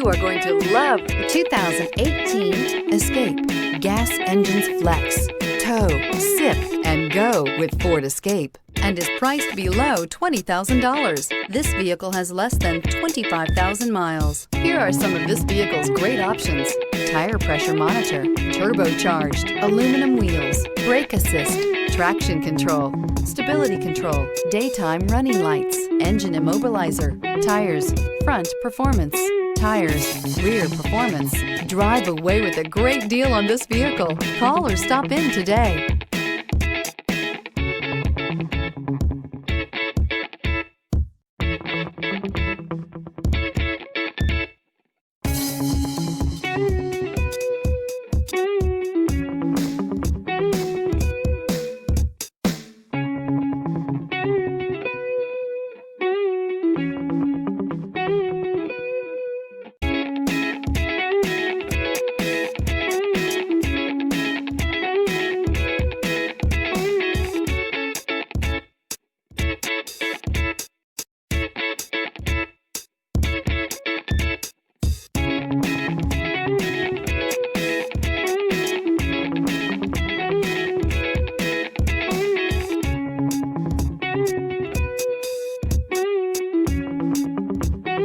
You are going to love the 2018 Escape. Gas engines flex, tow, sip, and go with Ford Escape, and is priced below $20,000. This vehicle has less than 25,000 miles. Here are some of this vehicle's great options: tire pressure monitor, turbocharged, aluminum wheels, brake assist, traction control, stability control, daytime running lights, engine immobilizer, tires, front performance, tires, rear performance. Drive away with a great deal on this vehicle. Call or stop in today.